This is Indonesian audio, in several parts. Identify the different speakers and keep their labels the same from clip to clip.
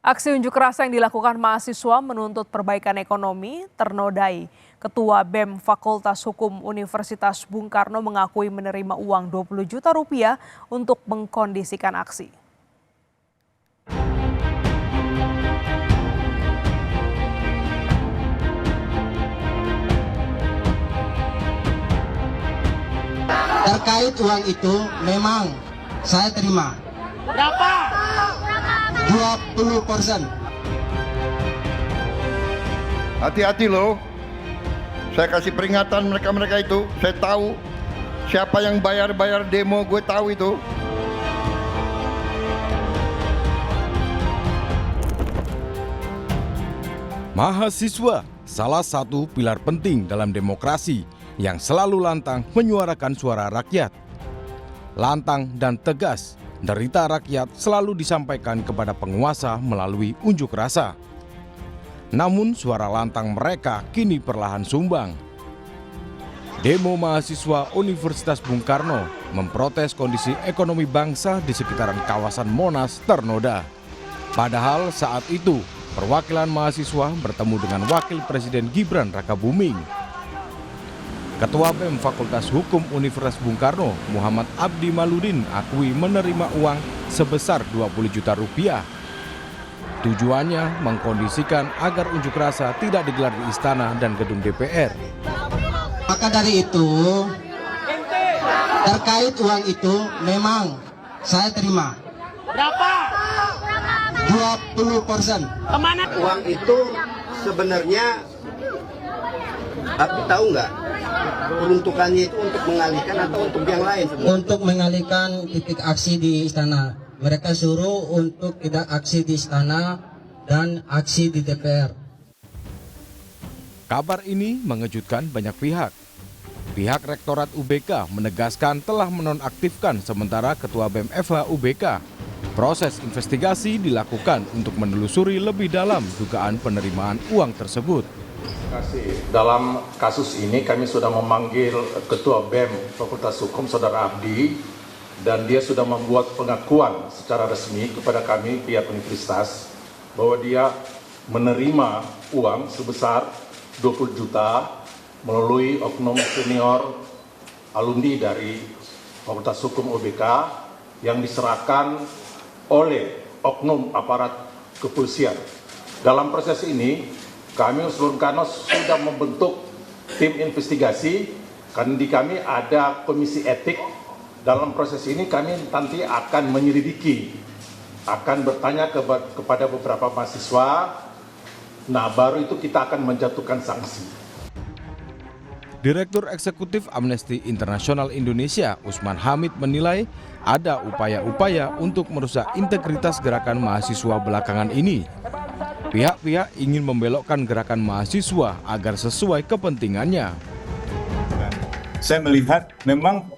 Speaker 1: Aksi unjuk rasa yang dilakukan mahasiswa menuntut perbaikan ekonomi ternodai. Ketua BEM Fakultas Hukum Universitas Bung Karno mengakui menerima uang 20 juta rupiah untuk mengkondisikan aksi.
Speaker 2: Terkait uang itu memang saya terima.
Speaker 3: Berapa?
Speaker 2: 20%.
Speaker 4: Hati-hati loh. Saya kasih peringatan mereka itu. Saya tahu siapa yang bayar demo, gue tahu itu.
Speaker 5: Mahasiswa, salah satu pilar penting dalam demokrasi yang selalu lantang menyuarakan suara rakyat. Lantang dan tegas, derita rakyat selalu disampaikan kepada penguasa melalui unjuk rasa. Namun suara lantang mereka kini perlahan sumbang. Demo mahasiswa Universitas Bung Karno memprotes kondisi ekonomi bangsa di sekitaran kawasan Monas ternoda. Padahal saat itu perwakilan mahasiswa bertemu dengan Wakil Presiden Gibran Rakabuming. Ketua BEM Fakultas Hukum Universitas Bung Karno, Muhammad Abdi Maludin, akui menerima uang sebesar 20 juta rupiah. Tujuannya mengkondisikan agar unjuk rasa tidak digelar di istana dan gedung DPR.
Speaker 2: Maka dari itu, terkait uang itu memang saya terima.
Speaker 3: Berapa?
Speaker 2: 20%.
Speaker 3: Kemana?
Speaker 6: Uang itu sebenarnya tahu nggak peruntukannya itu untuk mengalihkan atau untuk yang lain?
Speaker 2: Untuk mengalihkan titik aksi di istana. Mereka suruh untuk tidak aksi di istana dan aksi di DPR.
Speaker 5: Kabar ini mengejutkan banyak pihak. Pihak Rektorat UBK menegaskan telah menonaktifkan sementara Ketua BEM FH UBK. Proses investigasi dilakukan untuk menelusuri lebih dalam dugaan penerimaan uang tersebut.
Speaker 7: Dalam kasus ini kami sudah memanggil Ketua BEM Fakultas Hukum Saudara Abdi dan dia sudah membuat pengakuan secara resmi kepada kami pihak universitas bahwa dia menerima uang sebesar 20 juta melalui oknum senior alumni dari Fakultas Hukum UBK yang diserahkan oleh oknum aparat kepolisian. Dalam proses ini kami Bung Karno sudah membentuk tim investigasi, karena di kami ada komisi etik. Dalam proses ini kami nanti akan menyelidiki, akan bertanya kepada beberapa mahasiswa, nah baru itu kita akan menjatuhkan sanksi.
Speaker 5: Direktur Eksekutif Amnesty International Indonesia, Usman Hamid menilai ada upaya-upaya untuk merusak integritas gerakan mahasiswa belakangan ini. Pihak-pihak ingin membelokkan gerakan mahasiswa agar sesuai kepentingannya.
Speaker 8: Saya melihat memang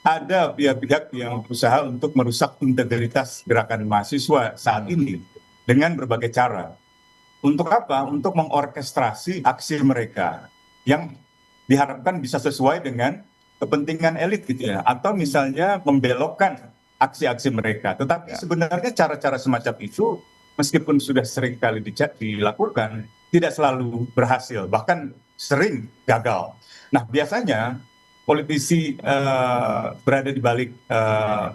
Speaker 8: ada pihak-pihak yang berusaha untuk merusak integritas gerakan mahasiswa saat ini dengan berbagai cara. Untuk apa? Untuk mengorkestrasi aksi mereka yang diharapkan bisa sesuai dengan kepentingan elit gitu ya, atau misalnya membelokkan aksi-aksi mereka. Tetapi sebenarnya cara-cara semacam itu meskipun sudah sering kali dilakukan, tidak selalu berhasil, bahkan sering gagal. Nah, biasanya politisi berada di balik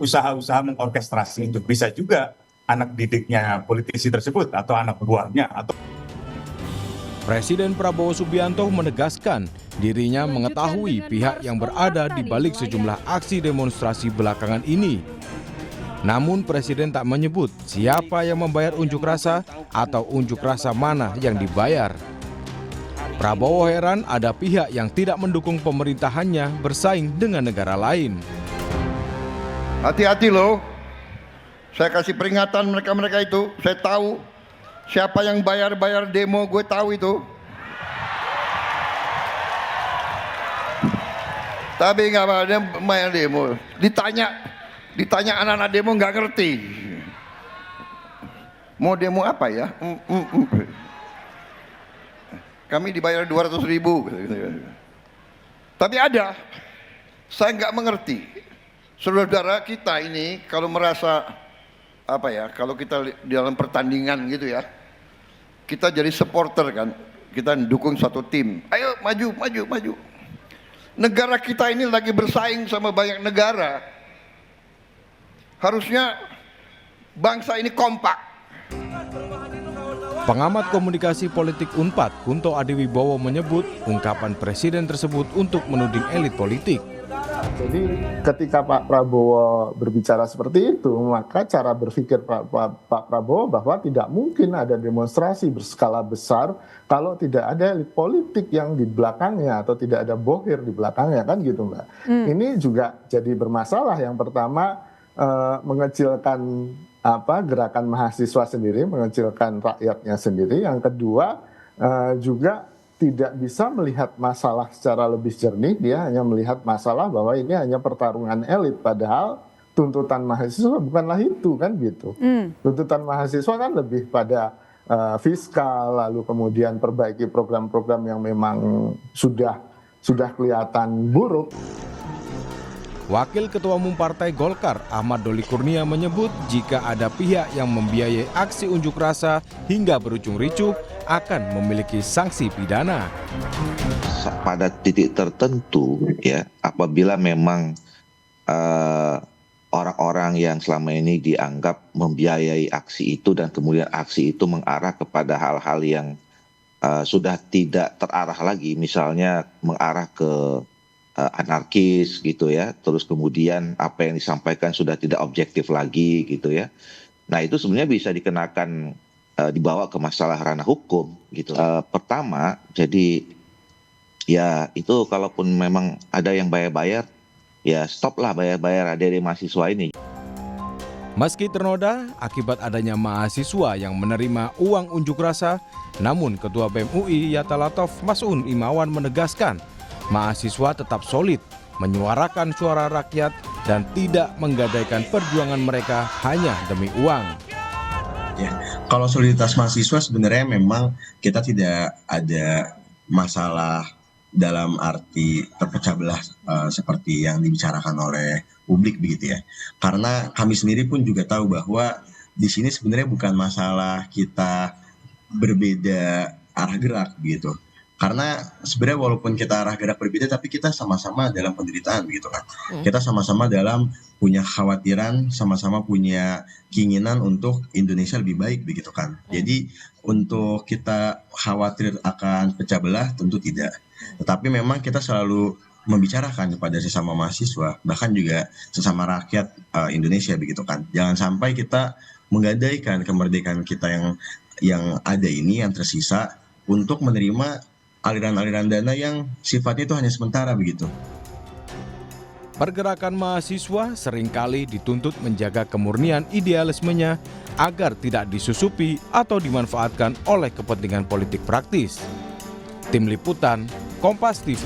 Speaker 8: usaha-usaha mengorkestrasi itu. Bisa juga anak didiknya politisi tersebut atau anak buahnya.
Speaker 5: Presiden Prabowo Subianto menegaskan dirinya mengetahui pihak yang berada di balik sejumlah aksi demonstrasi belakangan ini. Namun Presiden tak menyebut siapa yang membayar unjuk rasa atau unjuk rasa mana yang dibayar. Prabowo heran ada pihak yang tidak mendukung pemerintahannya bersaing dengan negara lain.
Speaker 4: Hati-hati loh. Saya kasih peringatan mereka itu. Saya tahu siapa yang bayar demo, gue tahu itu. Tapi nggak ada bayar demo. Ditanya anak-anak demo nggak ngerti. Mau demo apa ya? Kami dibayar 200.000. Tapi ada, saya nggak mengerti. Saudara kita ini kalau merasa apa ya, kalau kita di dalam pertandingan gitu ya, kita jadi supporter kan, kita dukung satu tim, ayo maju, maju, maju. Negara kita ini lagi bersaing sama banyak negara. Harusnya bangsa ini kompak.
Speaker 5: Pengamat komunikasi politik Unpad, Kunto Adiwibowo menyebut ungkapan presiden tersebut untuk menuding elit politik.
Speaker 3: Jadi ketika Pak Prabowo berbicara seperti itu, maka cara berpikir Pak Prabowo bahwa tidak mungkin ada demonstrasi berskala besar kalau tidak ada elit politik yang di belakangnya atau tidak ada bohir di belakangnya, kan gitu Mbak. Ini juga jadi bermasalah. Yang pertama mengecilkan gerakan mahasiswa sendiri, mengecilkan rakyatnya sendiri. Yang kedua juga tidak bisa melihat masalah secara lebih jernih, dia hanya melihat masalah bahwa ini hanya pertarungan elit, padahal tuntutan mahasiswa bukanlah itu, kan gitu. Tuntutan mahasiswa kan lebih pada fiskal, lalu kemudian perbaiki program-program yang memang sudah kelihatan buruk.
Speaker 5: Wakil Ketua Umum Partai Golkar, Ahmad Doli Kurnia menyebut jika ada pihak yang membiayai aksi unjuk rasa hingga berujung ricuh akan memiliki sanksi pidana.
Speaker 9: Pada titik tertentu ya, apabila memang orang-orang yang selama ini dianggap membiayai aksi itu dan kemudian aksi itu mengarah kepada hal-hal yang sudah tidak terarah lagi, misalnya mengarah ke anarkis gitu ya, terus kemudian apa yang disampaikan sudah tidak objektif lagi gitu ya. Nah itu sebenarnya bisa dikenakan dibawa ke masalah ranah hukum gitu. Pertama, jadi ya itu kalaupun memang ada yang bayar-bayar, ya stoplah bayar-bayar adik-adik mahasiswa ini.
Speaker 5: Meski ternoda akibat adanya mahasiswa yang menerima uang unjuk rasa, namun Ketua BEM UI Yatta Latov Mas'un Imawan menegaskan mahasiswa tetap solid menyuarakan suara rakyat dan tidak menggadaikan perjuangan mereka hanya demi uang.
Speaker 10: Ya, kalau soliditas mahasiswa sebenarnya memang kita tidak ada masalah dalam arti terpecah belah seperti yang dibicarakan oleh publik begitu ya. Karena kami sendiri pun juga tahu bahwa di sini sebenarnya bukan masalah kita berbeda arah gerak begitu. Karena sebenarnya walaupun kita arah gerak berbeda, tapi kita sama-sama dalam penderitaan begitu kan. Kita sama-sama dalam punya khawatiran, sama-sama punya keinginan untuk Indonesia lebih baik begitu kan. Jadi untuk kita khawatir akan pecah belah tentu tidak. Tetapi memang kita selalu membicarakan kepada sesama mahasiswa, bahkan juga sesama rakyat Indonesia begitu kan. Jangan sampai kita menggadaikan kemerdekaan kita yang ada ini, yang tersisa, untuk menerima aliran-aliran dana yang sifatnya itu hanya sementara begitu.
Speaker 5: Pergerakan mahasiswa seringkali dituntut menjaga kemurnian idealismenya agar tidak disusupi atau dimanfaatkan oleh kepentingan politik praktis. Tim Liputan, Kompas TV.